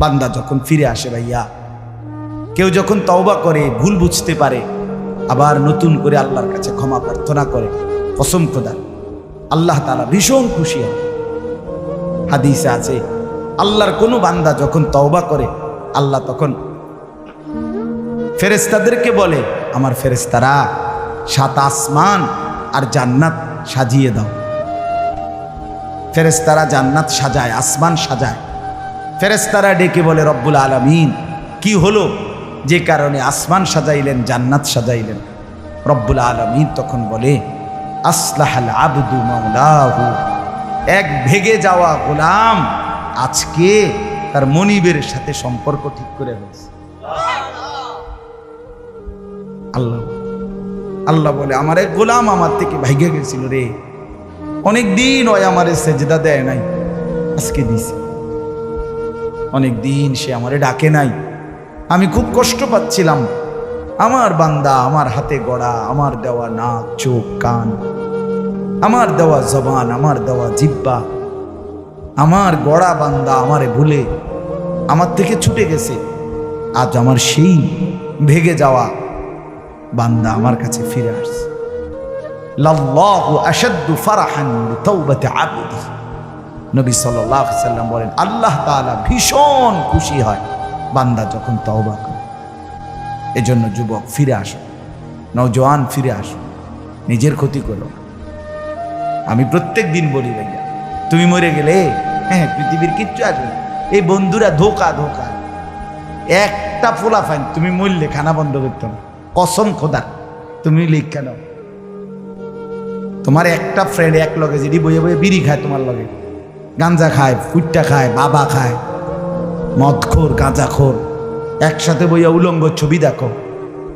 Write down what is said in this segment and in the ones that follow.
বান্দা যখন ফিরে আসে ভাইয়া, কেউ যখন তওবা করে, ভুল বুঝতে পারে, আবার নতুন করে আল্লাহর কাছে ক্ষমা প্রার্থনা করে, কসম খোদার আল্লাহ তাআলা ভীষণ খুশি হয়। হাদিসে আছে আল্লাহর কোনো বান্দা যখন তওবা করে, আল্লাহ তখন ফেরেশতাদেরকে বলে, আমার ফেরেশতারা 7 আসমান আর জান্নাত সাজিয়ে দাও। ফেরেশতারা জান্নাত সাজায়, আসমান সাজায়। ফেরেশতারা ডেকে বলে, রব্বুল আলামিন কি হলো যে কারণে আসমান সাজাইলেন, জান্নাত সাজাইলেন? রব্বুল আলামিন তখন বলে, আসলাহাল আবদু মাওলাহু, এক ভেগে যাওয়া গোলাম আজকে তার মনিবের সাথে সম্পর্ক ঠিক করে হয়েছে। আল্লাহ আল্লাহ বলে, আমার এক গোলাম আমার থেকে ভাইগে গেছিল রে, অনেক দিন ওই আমারে সেজদা দেয় নাই, আজকে দিছে। অনেক দিন সে আমারে ডাকে নাই, আমি খুব কষ্ট পাচ্ছিলাম। আমার বান্দা আমার হাতে গড়া, আমার দেওয়া নাক, চোখ, কান, আমার দেওয়া জবান, আমার দেওয়া জিহ্বা, আমার গড়া বান্দা আমারে ভুলে আমার থেকে ছুটে গেছে। আজ আমার সেই ভেগে যাওয়া বান্দা আমার কাছে ফিরে আসছে। লাল্লাহু আশাদ্দু ফারাহান বিতাওবাতি আবদি, নবী সাল্লাল্লাহু আলাইহি ওয়াসাল্লাম বলেন, আল্লাহ তাআলা ভীষণ খুশি হয় বান্দা যখন তওবা করে। এজন্য যুবক ফিরে আসো, নওজোয়ান ফিরে আসো, নিজের ক্ষতি করো। আমি প্রত্যেক দিন বলি ভাইয়া, তুমি মরে গেলে হ্যাঁ পৃথিবীর কিচ্ছু আসবে না। এই বন্ধুরা ধোকা ধোকা, একটা ফোলা ফাইন, তুমি মরলে খানা বন্ধ করতো না, কসম খোদা। তুমি লিখা নাও, তোমার একটা ফ্রেন্ড এক লগে যদি বইয়ে বইয়ে বিড়ি খায়, তোমার লগে গাঞ্জা খায়, ফুটটা খায়, বাবা খায়, মদখোর, গাঁজাখোর, একসাথে বইয়া উলঙ্গ ছবি দেখো,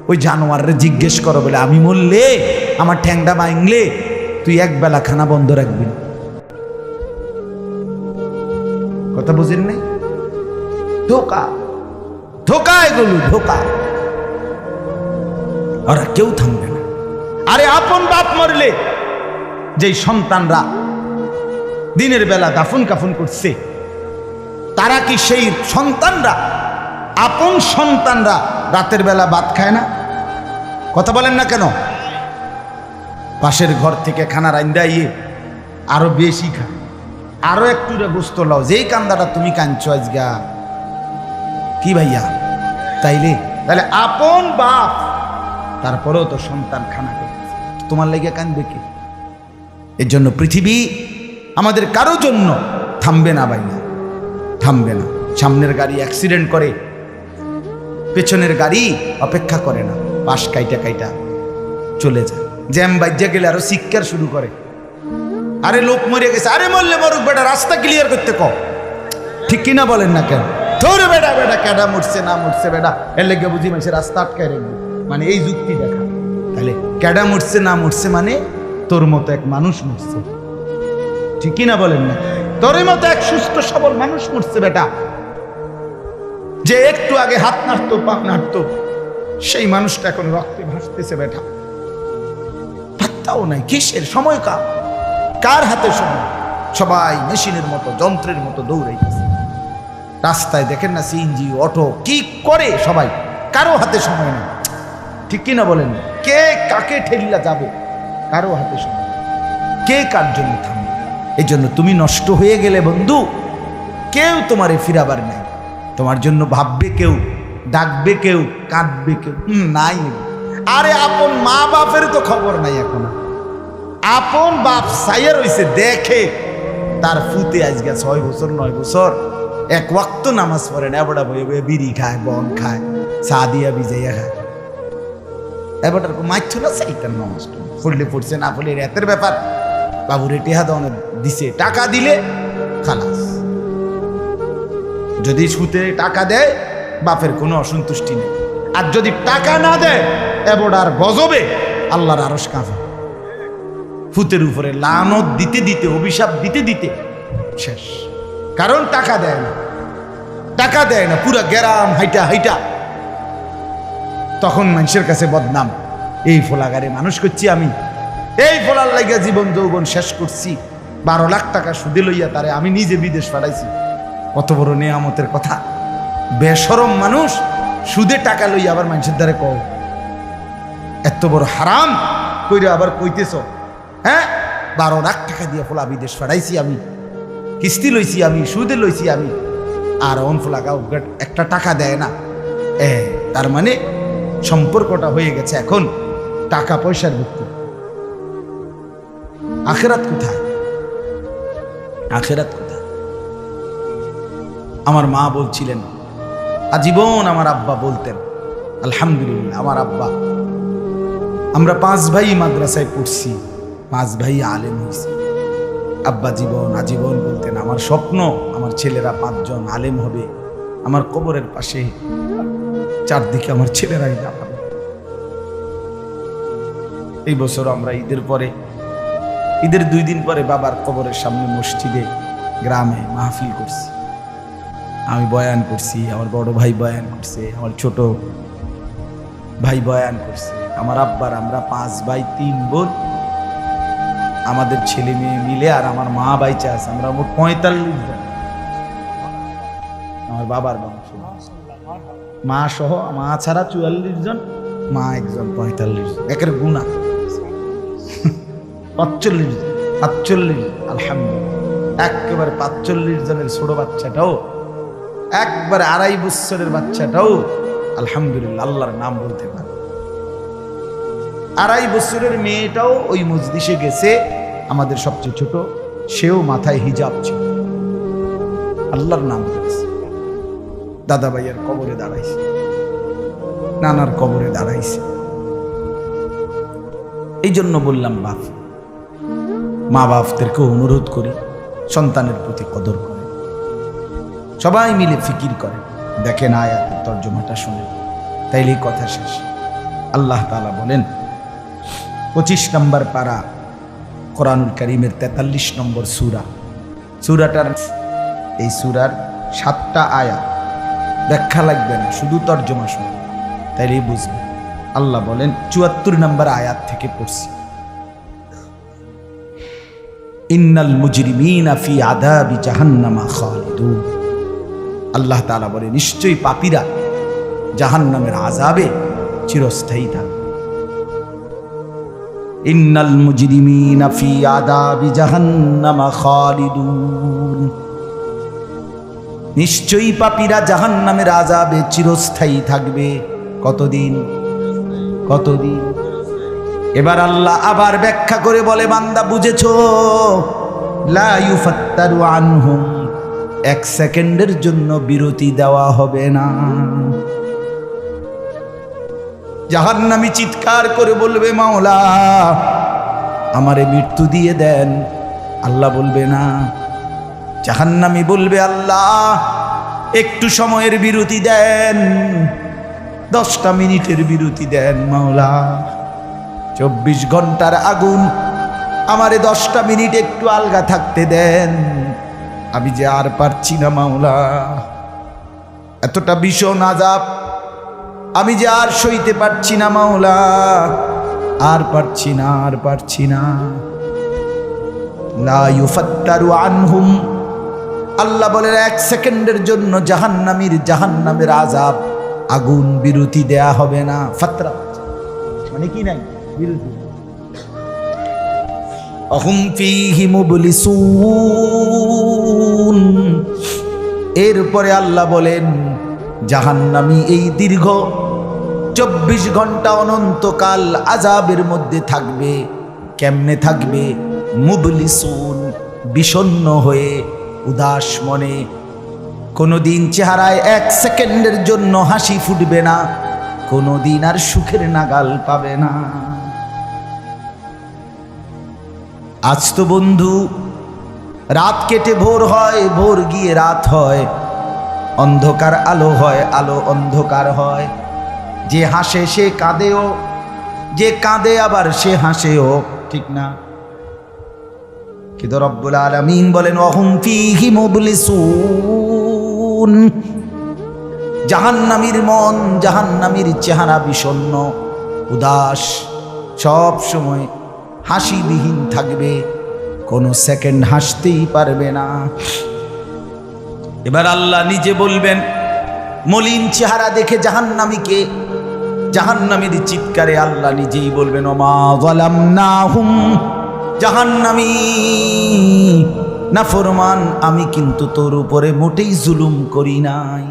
ওই জানোয়ারে জিজ্ঞেস করো বলে, আমি মরলে আমার ঠ্যাংটা ভাঙলে তুই এক বেলা খানা বন্ধ রাখবি না। কথা বুঝেন নাই? ধোকা ধোকা, এগুলো ধোকা। ওরা কেউ থামবে না। আরে আপন বাপ মরলে যেই সন্তানরা দিনের বেলা দাফন কাফন করছে, তারা কি সেই সন্তানরা, আপন সন্তানরা রাতের বেলা ভাত খায় না? কথা বলেন না কেন? পাশের ঘর থেকে খানা রান্দাইয়ে আরো বেশি খায়, আরো একটু গোস্ত লাও, যেই কান্দাটা তুমি কাঁদছো আজগা, কি ভাইয়া? তাইলে আপন বাপ, তারপরেও তো সন্তান খানা করছে, তোমার লেগে কাঁদবে কি? এর জন্য পৃথিবী আমাদের কারো জন্য থামবে না ভাইয়া, থামবে না। সামনের গাড়ি অ্যাক্সিডেন্ট করে, পেছনের গাড়ি অপেক্ষা করে না, পাশ কাইটা কাইটা চলে যায়। জ্যাম বাজ্যা গেলে আরো চিৎকার শুরু করে, আরে লোক মরে গেছে, আরে মরলে মরুক বেটা, রাস্তা ক্লিয়ার করতে কও। ঠিক কিনা বলেন না কেন? ধরে বেটা বেটা কেডা মরছে না মরছে বেটা, এর লেগে বুঝি মানুষের রাস্তা আটকায় রাখবে, মানে এই যুক্তি দেখা। তাহলে কেডা মরছে না মরছে মানে তোর মতো এক মানুষ মরছে। ঠিক কিনা বলেন না? তোর মতো এক সুস্থ সবল মানুষ মরছে বেটা, যে একটু আগে হাত নাড়তো, পা নাড়তো, সেই মানুষটা এখন রক্তে ভাসতেছে বেটা। পাত্তাও নাই, কিসের সময়? কার হাতে সময়? সবাই মেশিনের মতো, যন্ত্রের মতো দৌড়াইতেছে। রাস্তায় দেখেন না সিএনজি, অটো, কি করে সবাই, কারো হাতে সময় নেই। ঠিক কিনা বলেন? কে কাকে ঠেলিয়া যাবে, কারো হাতে সময়, কে কার জন্য থামবে? এই জন্য তুমি নষ্ট হয়ে গেলে বন্ধু, কেউ তোমারে ফিরাবার নাই। তোমার জন্য ভাববে কেউ, ডাকবে কেউ, কাঁদবে কেউ নাই। আরে আপন মা বাপের তো খবর নাই এখন। আপন বাপ সাইয়া রইছে, দেখে তার ফুতে আজকে 6 বছর 9 বছর এক ওয়াক্ত নামাজ পড়ে না, এবড়া বয়ে বয়ে বিড়ি খায়, বন খায়, চা দিয়া ভিজাইয়া খায়। এবারটার মাইছ না সেইটার নামাজ পড়লে পড়ছে, না পড়লে রাতের ব্যাপার। বাবুরে টেহা দাও দিছে, টাকা দিলে খালাস। যদি সুতে টাকা দেয় বাপের কোনো অসন্তুষ্টি নেই, আর যদি টাকা না দেয় এবড়ার গজবে আল্লাহর আরশ কাঁপে। ফুতের উপরে লানত দিতে দিতে, অভিশাপ দিতে দিতে শেষ। কারণ টাকা দেয় না, টাকা দেয় না, পুরা গ্রাম হাইটা হাইটা তখন মানুষের কাছে বদনাম। এই ফোলাগারে মানুষ করছি আমি, এই ফোলার লাগিয়া জীবন যৌবন শেষ করছি, 12 লাখ টাকা সুদে লইয়া তারে আমি নিজে বিদেশ পাঠাইছি। কত বড় নেয়ামতের কথা। বেশরম মানুষ সুদে টাকা লই আবার মানুষের দ্বারে কও এত বড় হারাম কইরে আবার কইতেছ, হ্যাঁ 12 লাখ টাকা দিয়ে ফোলা বিদেশ ফাড়াইছি আমি, কিস্তি লইছি আমি, সুদে লইছি আমি, আর অন ফোলাগাও একটা টাকা দেয় না। তার মানে সম্পর্কটা হয়ে গেছে এখন টাকা পয়সার ভিত্তি। আখেরাত কোথায়? আখেরাত কোথায়? আমার মা বলছিলেন, আজীবন আমার আব্বা বলতেন, আলহামদুলিল্লাহ আমার আব্বা, আমরা 5 ভাই মাদ্রাসায় পড়ছি, 5 ভাই আলেম হয়েছি। আব্বা আজীবন বলতেন, আমার স্বপ্ন আমার ছেলেরা 5 জন আলেম হবে, আমার কবরের পাশে চারদিকে আমার ছেলেরাই দাঁড়াবে। এই বছর আমরা ঈদের 2 দিন পরে বাবার কবরের সামনে মসজিদে গ্রামে মাহফিল করছি। আমি বয়ান করছি, আমার বড় ভাই বয়ান করছে, আমার ছোট ভাই বয়ান করছে। আমার আব্বার আমরা 5 ভাই 3 বোন, আমাদের ছেলে মেয়ে মিলে আর আমার মা বাইচা আছে, আমরা মোট 45 জন। আমার বাবার বংশ, মা সহ, মা ছাড়া 44 জন, মা একজন 45 জন, একের গুণা 45 জন, 45 আলহামদুলিল্লাহ। একেবারে 45 জনের ছোট বাচ্চাটাও, একবারে 2.5 বছরের বাচ্চাটাও আলহামদুলিল্লাহ আল্লাহর নাম বলতে পারে। 2.5 বছরের মেয়েটাও ওই মজলিসে গেছে, আমাদের সবচেয়ে ছোট, সেও মাথায় হিজাব ছিল, আল্লাহর নাম বলেছে। দাদা ভাইয়ের কবরে দাঁড়াইছে, নানার কবরে দাঁড়াইছে। এই জন্য বললাম মা বাপদেরকে অনুরোধ করি সন্তানের প্রতি কদর করে, সবাই মিলে ফিকির করে, দেখেন আয়াতের তর্জমাটা শুনে, তাইলেই কথা শেষ। আল্লাহ তাআলা বলেন 25 নম্বর পারা কোরআনুল কারীমের 43 নম্বর সূরা, সূরাটার এই সূরার 7টা আয়াত, ব্যাখ্যা লাগবে না, শুধু তর্জমা শুনে তাইলেই বুঝবে। আল্লাহ বলেন 74 নম্বর আয়াত থেকে পড়ছি, ইন্নাল মুজরিমিনা ফি আযাবি জাহান্নামা খালিদুন। আল্লাহ তাআলা বলে নিশ্চয়ই পাপীরা জাহান্নামের আযাবে চিরস্থায়ী থাকবে। ইন্নাল মুজরিমিনা ফি আযাবি জাহান্নামা খালিদুন, নিশ্চয়ই পাপীরা জাহান্নামের আযাবে চিরস্থায়ী থাকবে। কতদিন? কতদিন? এবার আল্লাহ আবার ব্যাখ্যা করে বলে, বান্দা বুঝেছো? লা ইউফাত্তারু আনহুম, 1 সেকেন্ডের জন্য বিরতি দেওয়া হবে না। জাহান্নামী চিৎকার করে বলবে, মাওলা আমারে মৃত্যু দিয়ে দেন। আল্লাহ বলবে না। জাহান্নামী বলবে, আল্লাহ একটু সময়ের বিরতি দেন, 10টা মিনিটের বিরতি দেন মাওলা। 24 ঘন্টার আগুন, আমারে 10টা মিনিট একটু আলগা থাকতে দেন, আমি যে আর পারছি না মাওলা, এতটা ভীষণ আযাব আমি যে আর সইতে পারছি না মাওলা, আর পারছি না, আর পারছি না। লা ইউফাত্তারু আনহুম, আল্লাহ বলেন 1 সেকেন্ডের জন্য জাহান্নামের আযাব, আগুন বিরতি দেয়া হবে না। ফাতরা মানে কি নাই বিরতি। আহুম ফীহি মুবলিসুন, এরপরে আল্লাহ বলেন জাহান্নামী এই দীর্ঘ 24 ঘন্টা অনন্তকাল আযাবের মধ্যে থাকবে। কেমনে থাকবে? মুবলিসুন, বিষণ্ণ হয়ে, উদাস মনে। কোনোদিন চেহারায় 1 সেকেন্ডের জন্য হাসি ফুটবে না, কোনোদিন আর সুখের নাগাল পাবে না। আজ তো বন্ধু রাত কেটে ভোর হয়, ভোর গিয়ে রাত হয়, অন্ধকার আলো হয়, আলো অন্ধকার হয়। যে হাসে সে কাঁদেও, যে কাঁদে আবার সে হাসেও, ঠিক না? কিন্তু রব্বুল আলামিন বলেন ওয়াহুম ফীহি মুবলিসুন, জাহান্নামীর মন, জাহান্নামীর চেহারা বিষণ্ণ, উদাস, সব সময় হাসিবিহীন থাকবে, কোনো সেকেন্ড হাসতেই পারবে না। এবার আল্লাহ নিজে বলবেন মলিন চেহারা দেখে জাহান্নামীকে, জাহান্নামীর চিৎকারে আল্লাহ নিজেই বলবেন ওমা যালামনাহুম, জাহান্নামী নাফরমান, আমি কিন্তু তোর উপরে মোটেই জুলুম করি নাই।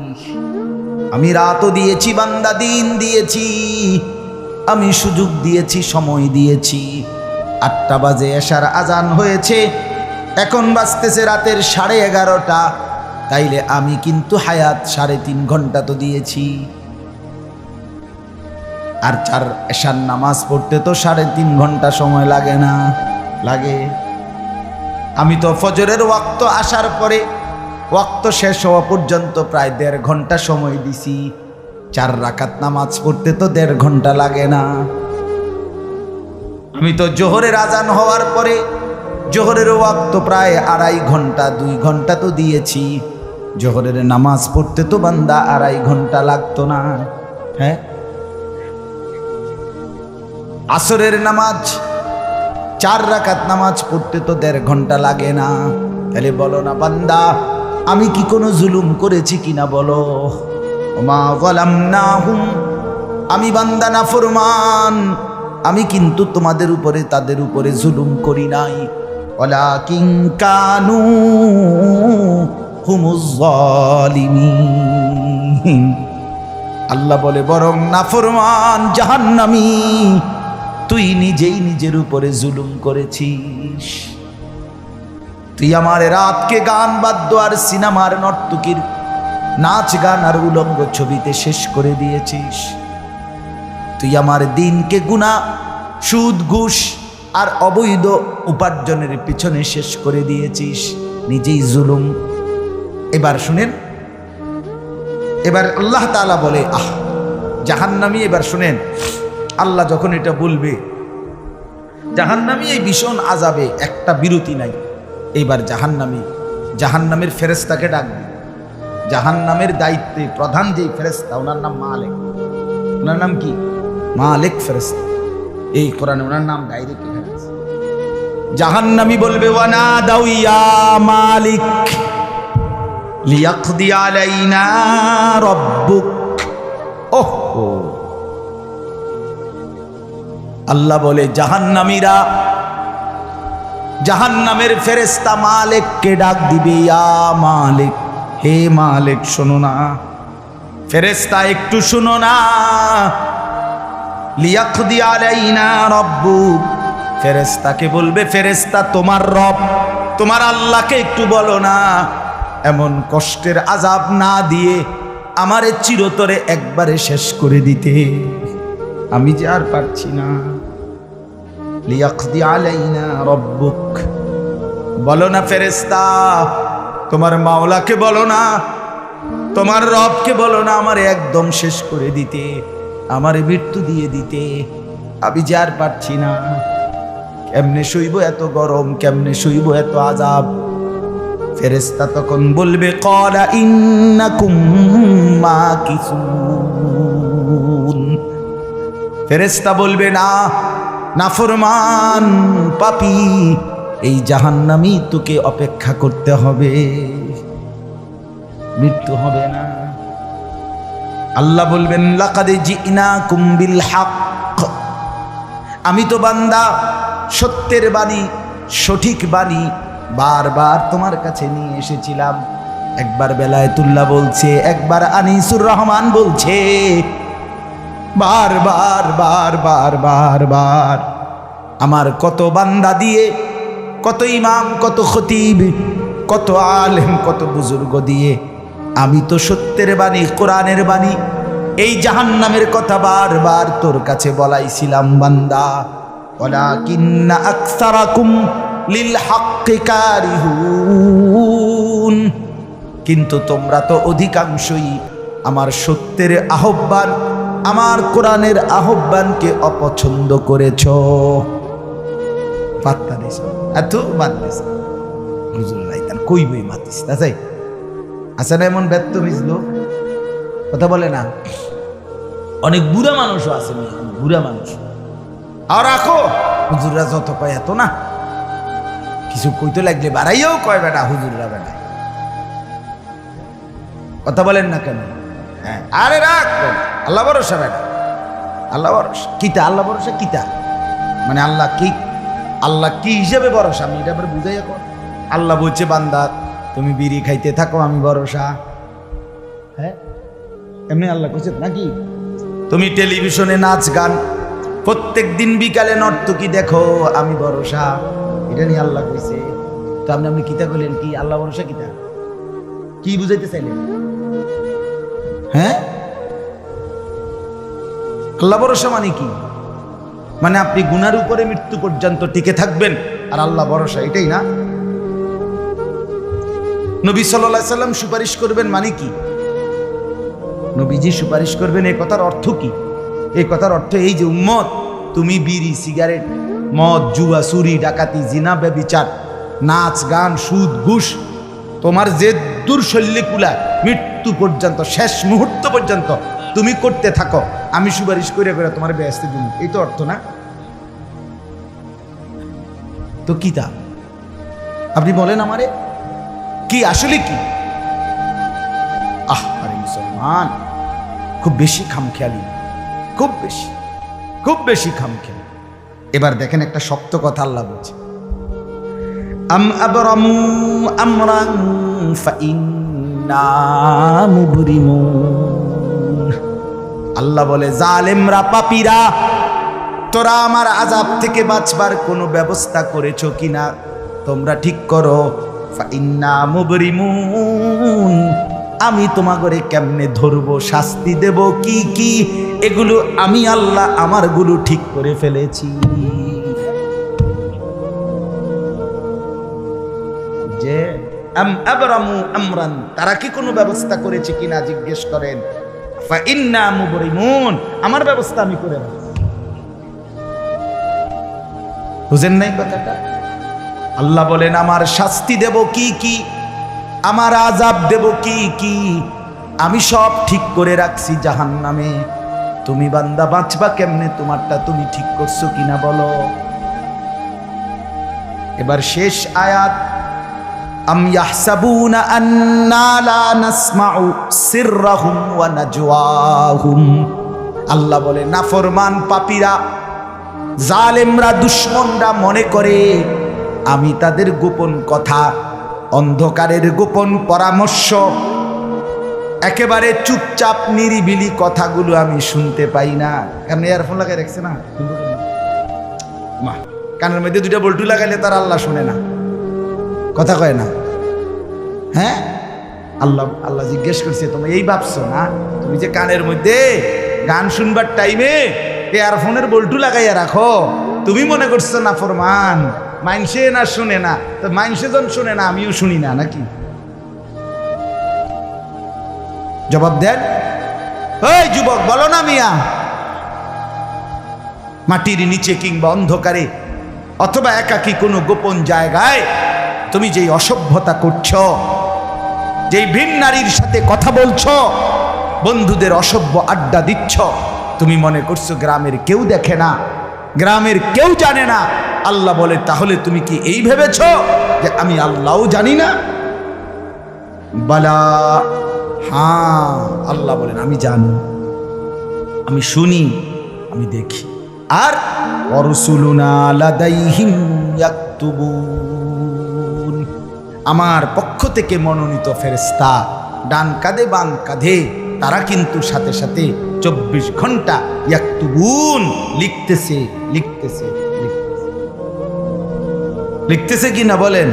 আমি রাতও দিয়েছি বান্দা, দিন দিয়েছি, আমি সুযোগ দিয়েছি, সময় দিয়েছি। 8টা বাজে এশার আজান হয়েছে, এখন বাজতেছে রাতের 11:30। তাইলে আমি কিন্তু হায়াত 3.5 ঘন্টা তো দিয়েছি। আর 4 এশার নামাজ পড়তে তো 3.5 ঘন্টা সময় লাগে না? লাগে। আমি তো ফজরের ওয়াক্ত আসার পরে ওয়াক্ত শেষ হওয়া পর্যন্ত প্রায় 1.5 ঘন্টা সময় দিছি। 4 রাকাত নামাজ পড়তে তো 1.5 ঘন্টা লাগে না? আমি তো জোহরের আজান হওয়ার পরে জোহরের ওয়াক্ত প্রায় 2.5 ঘন্টা, 2 ঘন্টা তো দিয়েছি। জোহরের নামাজ পড়তে তো বান্দা 2.5 ঘন্টা লাগতো না? হ্যাঁ। আসরের নামাজ 4 রাকাত নামাজ পড়তে তো 1.5 ঘন্টা লাগে না? তাহলে বলো না বান্দা, আমি কি কোনো জুলুম করেছি কিনা বলো? ওমা যালামনাহুম, আমি বান্দা নাফরমান, আমি কিন্তু তোমাদের উপরে তাদের উপরে জুলুম করি নাই। ওয়ালাকিন কানু হুমুজ জালিমিন। আল্লাহ বলে বরং নাফরমান জাহান্নামী, তুই নিজেই নিজের উপরে জুলুম করেছিস। তুই আমার রাতকে গান বাদ্য আর সিনেমার নর্তকীর নাচ গান আর উলঙ্গ ছবিতে শেষ করে দিয়েছিস। তুই আমার দিনকে গুনাহ, সুদ, ঘুষ আর অবৈধ উপার্জনের পিছনে শেষ করে দিয়েছিস। নিজেই জুলুম। এবার শুনেন, এবার আল্লাহ তাআলা বলে জাহান্নামী, এবার শুনেন আল্লাহ যখন এটা বলবে, জাহান্নামী এই ভীষণ আযাবে একটা বিরতি নাই। এইবার জাহান্নামের ফেরেশতাকে ডাকবে। জাহান্নামের দায়িত্বে প্রধান যেই ফেরেশতা, ওনার নাম মালিক। ওনার নাম কি? মালিক ফেরেশতা। এই কোরআনে ওনার নাম ডাইরেক্ট এখানে আছে। জাহান্নামী বলবে ওয়ানাদাউ ইয়া মালিক লিয়াকদি আলাইনা রাব্বুক। ওহো, আল্লাহ বলে জাহান্নামীরা, জাহান্নামের ফেরেশতা মালিককে ডাক দিবে, ইয়া মালিক, হে মালিক শোনো না। ফেরেশতা একটু শোনো না। লিয়াকদি আলাইনা রাব্বুক, ফেরেশতাকে বলবে ফেরেশতা তোমার রব, তোমার আল্লাহকে একটু বলো না এমন কষ্টের আযাব না দিয়ে আমারে চিরতরে একবারে শেষ করে দিতে, আমি যে আর পারছি না। লিয়াকদি আলাইনা রাব্বুক, বলো না ফেরেশতা, তোমার মাওলাকে বলো না, তোমার রবকে বলো না আমারে একদম শেষ করে দিতে, আমারে মৃত্যু দিয়ে দিতে, আমি যে আর পারছি না। কেমনে সইব এত গরম, কেমনে সইব এত আযাব? ফেরেশতা তখন বলবে ক্বালা ইন্নাকুম মাকিসুন। ফেরেশতা বলবে না, নাফরমান পাপী, এই জাহান্নামী তোকে অপেক্ষা করতে হবে, মৃত্যু হবে না। আল্লাহ বলবেন লাকাদ জিনাকুম বিল হক, আমি তো বান্দা সত্যের বাণী, সঠিক বাণী বারবার তোমার কাছে নিয়ে এসেছিলাম। একবার বেলায়েতুল্লাহ বলছে, একবার আনিসুর রহমান বলছে, বারবার বারবার বারবার আমার কত বান্দা দিয়ে, কত ইমাম, কত খতিব, কত আলেম, কত বুজুর্গ দিয়ে আমি তো সত্যের বাণী, কোরআনের বাণী, এই জাহান্নামের কথা বারবার তোর কাছে বলাইছিলাম বান্দা। ওয়ালাকিন্না আকসারাকুম লিল হাক্কি কারিহুন, কিন্তু তোমরা তো অধিকাংশই আমার সত্যের আহ্বান, আমার কোরআনের আহ্বানকে অপছন্দ করেছ। পাত্তা দিছ, এত বাদ দিছ, হুজুর রাইতান কই বই মাতিস তাই আছে না এমন ব্যর্থ মিজলো কথা বলে না। অনেক বুড়া মানুষও আছে, বুড়া মানুষ। আর রাখো হুজুররা যত কয় এত না, কিছু কইতে লাগলে বাড়াইয়াও কয় বেটা হুজুররা বেটা। কথা বলেন না কেন? হ্যাঁ, আরে রাখ আল্লাহ ভরসা বেটা, আল্লাহ ভরসা কিতা, আল্লাহ ভরসা কিতা মানে আল্লাহ কি, আল্লাহ কি হিসেবে ভরসা আমি এটা পরে বুঝাই। এখন আল্লাহ বলছে বান্দা তুমি বিড়ি খাইতে থাকো আমি ভরসা। হ্যাঁ এমনি আল্লাহ কইছে নাকি? তুমি টেলিভিশনে নাচ গান প্রত্যেক দিন বিকালে নর্তকী দেখো আমি ভরসা, এটা নিয়ে আল্লাহ কইছে। তো আপনি কিতা কইলেন কি আল্লাহ ভরসা কিতা কি বুঝাইতে চাইলেন? হ্যাঁ আল্লাহ ভরসা মানে কি? মানে আপনি গুনার উপরে মৃত্যু পর্যন্ত টিকে থাকবেন আর আল্লাহ ভরসা, এটাই না? নবী সাল্লাল্লাহু আলাইহি সাল্লাম সুপারিশ করবেন মানে কি? নবীজি সুপারিশ করবেন এই কথার অর্থ কি? এই কথার অর্থ এই যে উম্মত তুমি বিড়ি সিগারেট মদ জুয়া চুরি ডাকাতি জিনা ব্যভিচার নাচ গান সুদ ঘুষ তোমার যে দুর্শল্যে কুলা মৃত্যু পর্যন্ত শেষ মুহূর্ত পর্যন্ত তুমি করতে থাকো, আমি সুপারিশ করে করে তোমার বেহেশতে দিব, এই তো অর্থ না? তো কি তা আপনি বলেন আমারে কি আসলে কি? আরে মুসলমান খুব বেশি খামখেয়ালি, খুব বেশি খামখেয়ালি। এবার দেখেন একটা শক্ত কথা আল্লাহ বলছে, আম আবরামু আমরান ফাইন্না মুবরিমুন। আল্লাহ বলে জালেমরা পাপীরা তোরা আমার আযাব থেকে বাঁচবার কোনো ব্যবস্থা করেছো কিনা তোমরা ঠিক করো। ফাইন্না মুবরিমুন, আমি তোমাগরে কেমনে ধরবো শাস্তি দেব কি কি এগুলো আমি আল্লাহ আমারগুলো ঠিক করে ফেলেছি। যে আম আবরামু আমরান, তারা কি কোনো ব্যবস্থা করেছে কিনা জিজ্ঞেস করেন। ফাইন্না মুবরিমুন, আমার ব্যবস্থা আমি করে রাখছি। বুঝেন নাই কথাটা? আল্লাহ বলেন আমার শাস্তি দেব কি কি, আমার আযাব দেব কি কি আমি সব ঠিক করে রাখছি জাহান্নামে। তুমি বান্দা বাঁচবা কেমনে তোমারটা তুমি ঠিক করছো কিনা বলো। এবার শেষ আয়াত, আম ইয়াহসাবুনা আন্না লা নাসমাউ সিররাহুম ওয়া নাজওয়াহুম। আল্লাহ বলে নাফরমান পাপীরা জালেমরা দুশমনরা মনে করে আমি তাদের গোপন কথা অন্ধকারের গোপন পরামর্শ একেবারে চুপচাপ নিরিবিলি কথাগুলো আমি শুনতে পাই না। কারণ ইয়ারফোন লাগাই রাখছে না, মা কানের মধ্যে দুইটা বল্টু লাগাইলে তার আল্লাহ শুনে না, কথা কয় না। হ্যাঁ আল্লাহ জিজ্ঞেস করছে তুমি এই ভাবছো না তুমি যে কানের মধ্যে গান শুনবার টাইমে ইয়ারফোনের বল্টু লাগাইয়া রাখো, তুমি মনে করছো না ফরমান মাইনসে না শুনে না, তো মাইনসে যখন শুনে না আমিও শুনি না নাকি? জবাব দেন ওই যুবক, বলো না মিয়া। মাটির নিচে কিংবা অন্ধকারে অথবা একাকী কোনো গোপন জায়গায় তুমি যেই অসভ্যতা করছো, যেই ভিন নারীর সাথে কথা বলছো, বন্ধুদের অসভ্য আড্ডা দিচ্ছ, তুমি মনে করছো গ্রামের কেউ দেখে না, গ্রামের কেউ জানে না। আল্লাহ বলে তাহলে তুমি কি এই ভেবেছ যে আমি আল্লাহও জানি না? বালা, হ্যাঁ আল্লাহ বলেন আমি জানি, আমি শুনি, আমি দেখি। আর ওয়ারসুলুনা লাদাইহিম ইয়াকতুবুন, আমার পক্ষ থেকে মনোনীত ফেরেশতা ডান কাঁধে বাম কাঁধে তারা কিন্তু সাথে সাথে 24 ঘন্টা ইয়াকতুবুন লিখতেছে লিখতেছে লিখতেছে কি না বলেন?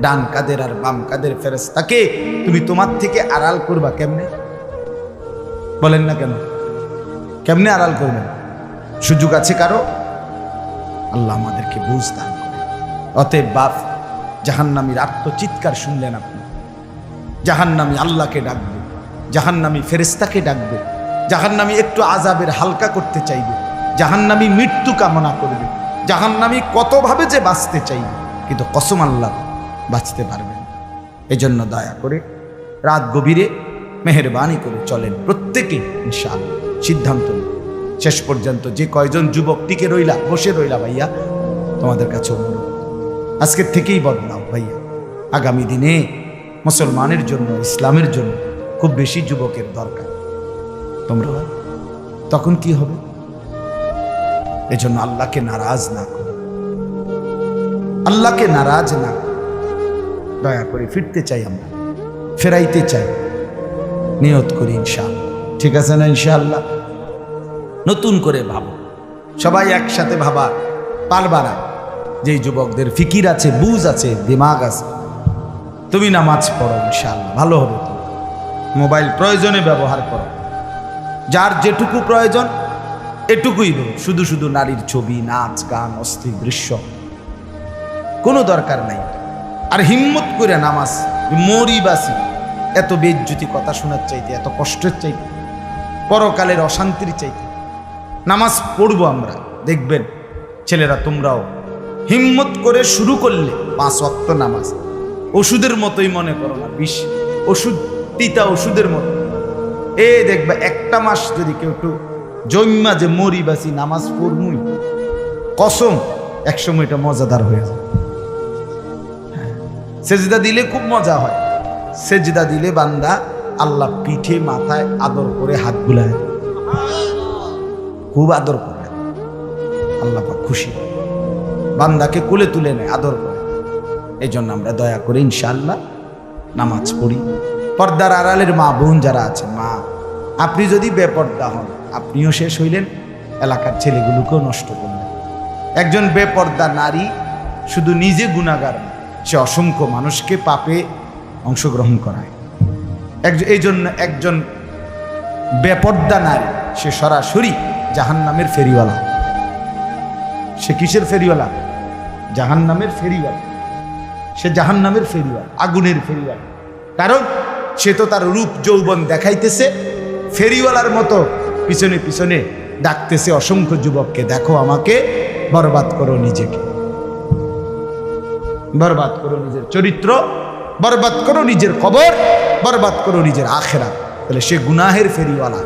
ডান কাদের আর বাম কাদের ফেরেশতাকে তুমি তোমার থেকে আড়াল করবা কেমনে? বলেন না কেন? কেমনে আড়াল করবেন? সুযোগ আছে কারো? আল্লাহ আমাদেরকে বুঝ দান করে। অতএব বাপ, জাহান্নামীর আত্মচিৎকার শুনলেন আপনি, জাহান্নামী আল্লাহকে ডাকবে, জাহান্নামী ফেরেশতাকে ডাকবে, জাহান্নামী একটু আযাবের হালকা করতে চাইবে, জাহান্নামী মৃত্যু কামনা করবে, জাহান্নামী কতভাবে যে বাঁচতে চাইবে, কিন্তু কসম আল্লাহ বাঁচতে পারবেন। এজন্য দয়া করে রাত গভীরে মেহেরবানি করে চলেন প্রত্যেকে ইনশাআল্লাহ। সিদ্ধান্ত শেষ পর্যন্ত যে কয়জন যুবক টিকে রইলা, বসে রইলা, ভাইয়া তোমাদের কাছে অনুরোধ, আজকের থেকেই বদলাও ভাইয়া। আগামী দিনে মুসলমানের জন্য, ইসলামের জন্য খুব বেশি যুবকের দরকার। তোমরা তখন কি হবে? এজন্য আল্লাহকে নারাজ না করো, আল্লাহকে নারাজ না করো। দয়া করে ফিরতে চাই, আমরা ফেরাইতে চাই, নিয়ত করি ইনশাআল্লাহ। ঠিক আছে না? ইনশাআল্লাহ নতুন করে ভাবো, সবাই একসাথে ভাবা পারবা না। যেই যুবকদের ফিকির আছে, বুঝ আছে, দিমাগ আছে, তুমি নামাজ পড়ো, ইনশাআল্লাহ ভালো হবে। মোবাইল প্রয়োজনে ব্যবহার করো, যার যেটুকু প্রয়োজন এটুকুই দেবো। শুধু শুধু নারীর ছবি, নাচ, গান, অস্থির দৃশ্য কোনো দরকার নাই। আর হিম্মত করে নামাজ, মরি বাসি, এত বেজ্জুতি কথা শোনার চাইতে, এত কষ্টের চাইতে, পরকালের অশান্তির চাইতে নামাজ পড়বো আমরা। দেখবেন ছেলেরা তোমরাও হিম্মত করে শুরু করলে 5 ওয়াক্ত নামাজ ওষুধের মতোই মনে করো না, বিষ ওষুধ, তিতা ওষুধের মতো। দেখবা একটা মাস যদি কেউ একটু জন্মা যে মরি বাসি নামাজ পড়মুই, কসম একসময় এটা মজাদার হয়ে যায়। সেজদা দিলে খুব মজা হয়। সেজদা দিলে বান্দা আল্লাহ পিঠে মাথায় আদর করে হাত বুলায়, খুব আদর করে। আল্লাহ পাক খুশি, বান্দাকে কোলে তুলে নেয়, আদর করে। এই জন্য আমরা দয়া করে ইনশাআল্লাহ নামাজ পড়ি। পর্দার আড়ালের মা বোন যারা আছেন, মা আপনি যদি বেপর্দা হন, আপনিও শেষ হইলেন, এলাকার ছেলেগুলোকেও নষ্ট করলেন। একজন বেপর্দা নারী শুধু নিজে গুনাহগার, সে অসংখ্য মানুষকে পাপে অংশগ্রহণ করায়। এই জন্য একজন বেপর্দা নারী সে সরাসরি জাহান্নামের ফেরিওয়ালা। সে কিসের ফেরিওয়ালা? জাহান্নামের ফেরিওয়ালা। সে জাহান্নামের ফেরিওয়ালা, আগুনের ফেরিওয়ালা। কারণ সে তো তার রূপ যৌবন দেখাইতেছে, ফেরিওয়ালার মতো পিছনে পিছনে ডাকতেছে অসংখ্য যুবককে, দেখো আমাকে, বরবাদ করো নিজেকে, বরবাদ করো নিজের চরিত্র, বরবাদ করো নিজের কবর, বরবাদ করো নিজের আখেরাত। তাহলে সে গুনাহের ফেরিওয়ালা,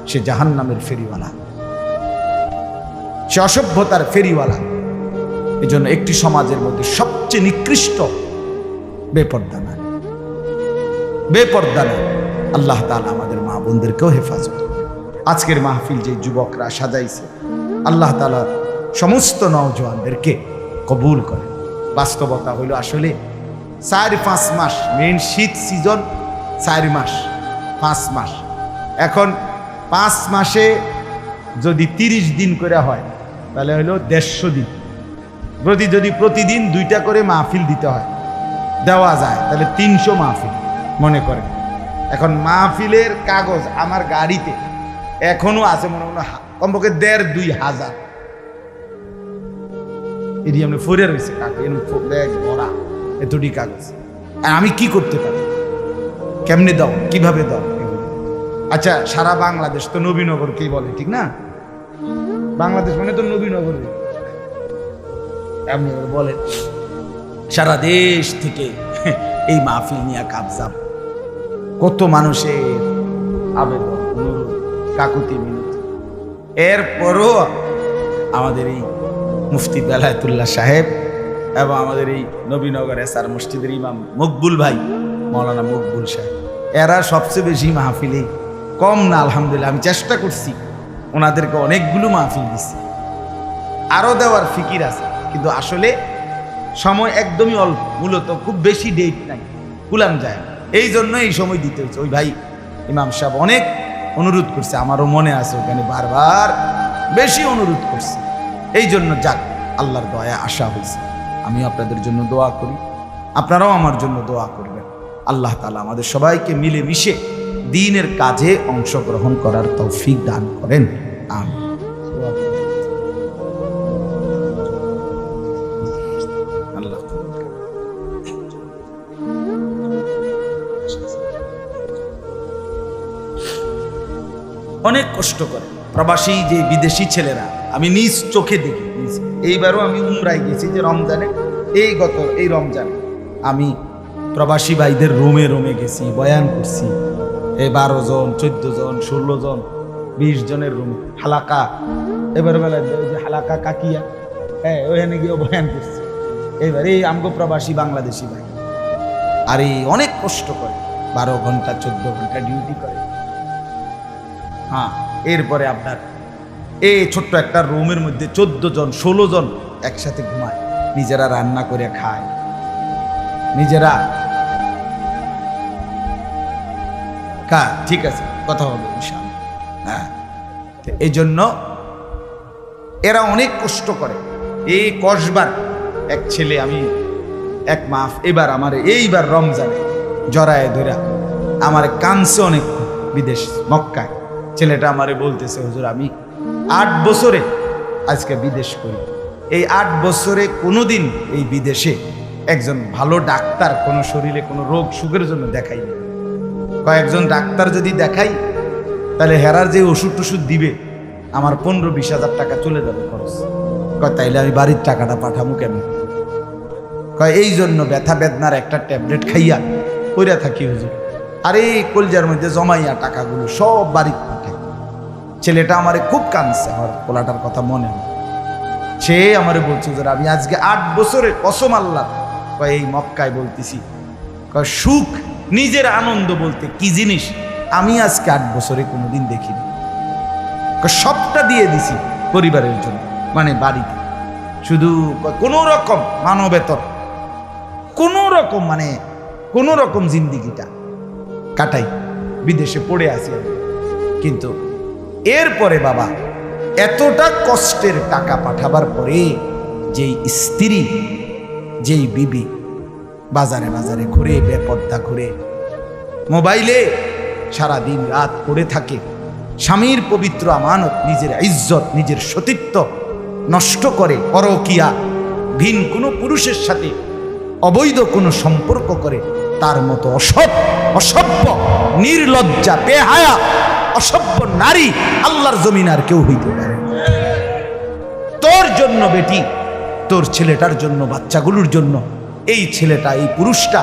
সে জাহান্নামের ফেরিওয়ালা, সে অসভ্যতার ফেরিওয়ালা। এই জন্য একটি সমাজের মধ্যে সবচেয়ে নিকৃষ্ট বেপর্দা না, বেপর্দা না। আল্লাহ তাআলা আমাদের মা বোনদেরকেও হেফাজত। আজকের মাহফিল যে যুবকরা সাজাইছে, আল্লাহ তাআলা সমস্ত নওজওয়ানদেরকে কবুল করে। বাস্তবতা হইল আসলে 4-5 মাস, মেইন শীত সিজন 4 মাস, 5 মাস। এখন 5 মাসে যদি 30 দিন করে হয়, তাহলে হইল 150 দিন। যদি প্রতিদিন 2টা করে মাহফিল দিতে হয়, দেওয়া যায়, তাহলে 300 মাহফিল মনে করে। এখন মাহফিলের কাগজ আমার গাড়িতে এখনো আছে, মনে মনে কমপক্ষে 1,500-2 হাজার এটি আমি ফরে রয়েছে ব্যাগ ভরা এতটি কাগজ। আর আমি কি করতে পারি? কেমনে দাও, কিভাবে দাও? আচ্ছা, সারা বাংলাদেশ তো নবীনগরকেই বলে, ঠিক না? বাংলাদেশ মানে তো নবীনগর এমনি বলে। সারা দেশ থেকে এই মাহফিল নিয়ে কাবজাব, কত মানুষের আবেদন, অনুরোধ, কাকুতি মিনতি। এরপরও আমাদের এই মুফতি বেলায়েতুল্লাহ সাহেব এবং আমাদের এই নবীনগর এসআর মসজিদের ইমাম মকবুল ভাই, মৌলানা মকবুল সাহেব, এরা সবচেয়ে বেশি মাহফিলে কম না। আলহামদুলিল্লাহ, আমি চেষ্টা করছি, ওনাদেরকে অনেকগুলো মাহফিল দিচ্ছি, আরও দেওয়ার ফিকির আছে, কিন্তু আসলে সময় একদমই অল্প। মূলত খুব বেশি ডেট নাই, কুলাম যায়। এই জন্য এই সময় দিতে হচ্ছে। ওই ভাই ইমাম সাহেব অনেক অনুরোধ করছে, আমারও মনে আছে, ওখানে বারবার বেশি অনুরোধ করছে। এই জন্য যাক, আল্লাহর দয়া আশা হয়েছে। আমি আপনাদের জন্য দোয়া করি, আপনারাও আমার জন্য দোয়া করবেন। আল্লাহ তাআলা আমাদের সবাইকে মিলে মিশে দ্বীনের কাজে অংশগ্রহণ করার তৌফিক দান করেন। আমিন। অনেক কষ্ট করে প্রবাসী যে বিদেশি ছেলেরা, আমি নিজ চোখে দেখি। এইবারও আমি উমরায় গেছি, যে রমজানে, এই রমজানে আমি প্রবাসী ভাইদের রোমে রোমে গেছি, বয়ান করছি। 12 জন, 14 জন, 16 জন, 20 জনের রুম, হালাকা। এবার বেলা যে হালাকা কাকিয়া, হ্যাঁ, ওখানে গিয়ে বয়ান করছি। এবার এই আমগো প্রবাসী বাংলাদেশি ভাই, আর এই অনেক কষ্ট করে 12 ঘন্টা 14 ঘন্টা ডিউটি করে। হ্যাঁ, এরপরে আপনার এই ছোট্ট একটা রুমের মধ্যে 14 জন 16 জন একসাথে ঘুমায়, নিজেরা রান্না করে খায়, নিজেরা খায়। ঠিক আছে, কথা হবে ইনশাআল্লাহ। হ্যাঁ, এই জন্য এরা অনেক কষ্ট করে। এই কসবার এক ছেলে, আমি এক মাস এবার আমার এইবার রমজানে জড়ায় ধরা আমার কানছে অনেক, বিদেশ মক্কায়। ছেলেটা আমারে বলতেছে, হুজুর আমি 8 বছরে আজকে বিদেশ করি, এই 8 বছরে কোনোদিন এই বিদেশে একজন ভালো ডাক্তার কোনো শরীরে কোনো রোগ সুখের জন্য দেখাইনি। কয়েকজন ডাক্তার যদি দেখাই তাহলে হেরার যে ওষুধ টষুধ দিবে আমার 15-20 হাজার টাকা চলে যাবে খরচ। কয় তাইলে আমি বাড়ির টাকাটা পাঠামু কেন? কয় এই জন্য ব্যথা বেদনার একটা ট্যাবলেট খাইয়া কইরা থাকি হুজুর, আর এই কলজার মধ্যে জমাইয়া টাকাগুলো সব বাড়িতে পাঠাই। ছেলেটা আমারে খুব কাঁদছে, আমার পোলাটার কথা মনে হয়। সে আমারে বলছে, হুজুর আমি আজকে 8 বছরে কসম আল্লাহ, কয় এই মক্কায় বলতেছি, কয় সুখ নিজের আনন্দ বলতে কি জিনিস আমি আজকে 8 বছরে কোনোদিন দেখিনি। সবটা দিয়ে দিছি পরিবারের জন্য, মানে বাড়িতে, শুধু কোনো রকম মানবেতর কোনো রকম মানে কোনো রকম জিন্দিগিটা কাটাই, বিদেশে পড়ে আসি আমি। কিন্তু এরপরে বাবা এতটা কষ্টের টাকা পাঠাবার পরে যেই স্ত্রী, যেই বিবি বাজারে বাজারে ঘুরে, বেপর্দা ঘুরে, মোবাইলে সারা দিন রাত পড়ে থাকে, স্বামীর পবিত্র আমানত, নিজের ইজ্জত, নিজের সতীত্ব নষ্ট করে, পরকিয়া, ভিন কোনো পুরুষের সাথে অবৈধ কোনো সম্পর্ক করে, তার মতো অসভ্য, নির্লজ্জা, বেহায়া, অসভ্য নারী আল্লাহর জমিন আর কেউ হইতে পারে। তোর জন্য বেটি, তোর ছেলেটার জন্য, বাচ্চাগুলোর জন্য এই ছেলেটা, এই পুরুষটা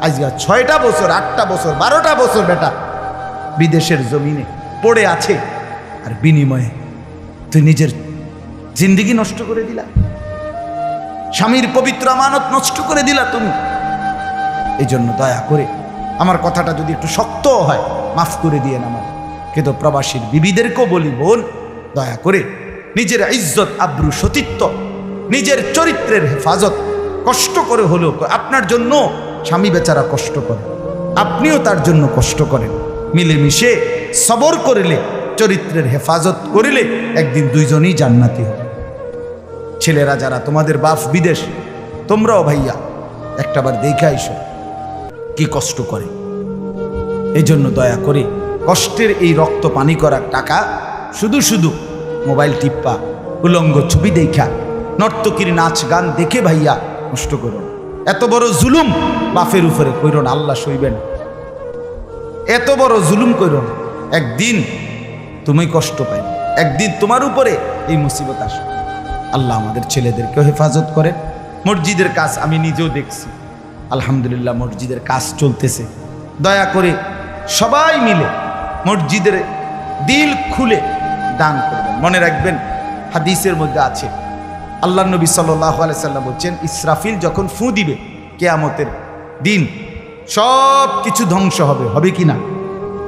আজকে 6টা বছর, 8টা বছর, 12টা বছর বেটা বিদেশের জমিনে পড়ে আছে, আর বিনিময়ে তুই নিজের জিন্দেগি নষ্ট করে দিলা, স্বামীর পবিত্র আমানত নষ্ট করে দিলা তুমি। এই জন্য দয়া করে, আমার কথাটা যদি একটু শক্ত হয় মাফ করে দিয়ে আমার, কিন্তু প্রবাসীর বিবিদেরকেও বলি, বোন দয়া করে নিজের ইজ্জত, আব্রু, সতীত্ব, নিজের চরিত্রের হেফাজত কষ্ট করে হলেও, আপনার জন্য স্বামী বেচারা কষ্ট করে, আপনিও তার জন্য কষ্ট করেন, মিলেমিশে সবর করিলে, চরিত্রের হেফাজত করিলে একদিন দুইজনই জান্নাতি হবে। ছেলেরা যারা তোমাদের বাপ বিদেশ, তোমরাও ভাইয়া একটাবার দেখে আইসো কি কষ্ট করে। এই জন্য দয়া করে কষ্টের এই রক্ত পানি করার টাকা শুধু শুধু মোবাইল টিপ্পা, উলঙ্গ ছবি দেখা, নর্তকীর নাচ গান দেখে ভাইয়া নষ্ট করো। এত বড় জুলুম বাপের উপরে কইরো না, আল্লাহ সইবেন। এত বড় জুলুম কইরো না, একদিন তুমি কষ্ট পাই, একদিন তোমার উপরে এই মুসিবত আসবে। আল্লাহ আমাদের ছেলেদেরকেও হেফাজত করেন। মসজিদের কাজ আমি নিজেও দেখছি, আলহামদুলিল্লাহ মসজিদের কাজ চলতেছে। দয়া করে সবাই মিলে মসজিদের দিল খুলে দান করবেন। মনে রাখবেন হাদিসের মধ্যে আছে, আল্লাহ নবী সাল্লাল্লাহু আলাইহি সাল্লাম বলছেন, ইসরাফিল যখন ফু দিবে কিয়ামতের দিন সব কিছু ধ্বংস হবে, হবে কি না?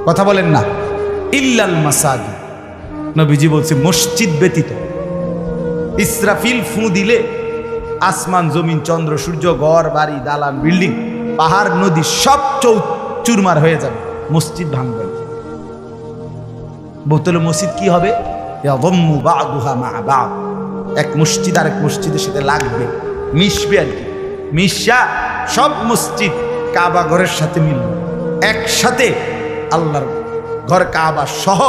কথা বলেন না। ইল্লাল মাসাজিদ, নবীজি বলছে মসজিদ ব্যতীত। ইসরাফিল ফু দিলে আসমান, জমিন, চন্দ্র, সূর্য, ঘর বাড়ি, দালান, বিল্ডিং, পাহাড়, নদী সব চুরমার হয়ে যাবে, মসজিদ ভাঙবে। বোতলে মসজিদ কি হবে? এক মসজিদ আর এক মসজিদের সাথে লাগবে, মিশবে আর কি। মিশা সব মসজিদ কাবা ঘরের সাথে মিলবে, একসাথে আল্লাহর ঘর কাবা সহ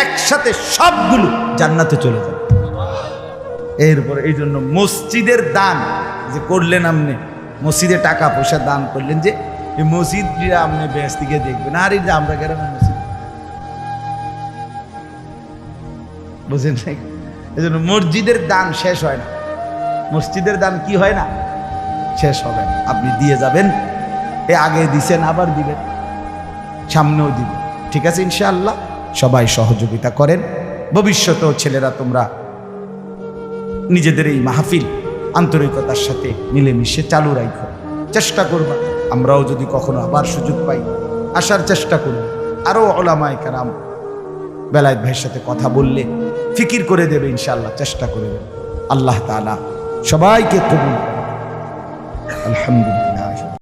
একসাথে সবগুলো জান্নাতে চলে যাবে। এরপরে এই জন্য মসজিদের দান যে করলেন, আপনি মসজিদে টাকা পয়সা দান করলেন, যে এই মসজিদ আপনি বেশ দিকে দেখবেন, আর এই যে আমরা গ্রামে মসজিদ, বুঝেন নাই? এই জন্য মসজিদের দান শেষ হয় না, মসজিদের দান কি হয় না, শেষ হবে না। আপনি দিয়ে যাবেন, এ আগে দিছেন আবার দিবেন, সামনেও দিবেন, ঠিক আছে ইনশাআল্লাহ। সবাই সহযোগিতা করেন। ভবিষ্যতেও ছেলেরা তোমরা নিজেদের এই মাহফিল আন্তরিকতার সাথে মিলেমিশে চালু রাখো, চেষ্টা করবা। আমরাও যদি কখনো আবার সুযোগ পাই আসার চেষ্টা করুন। আরও ওলামায়ে কেরাম বেলায়েত ভাইয়ের সাথে কথা বললে ফিকির করে দেবে ইনশাআল্লাহ, চেষ্টা করে দেবে। আল্লাহ তাআলা সবাইকে কবুল করুন। আলহামদুলিল্লাহ।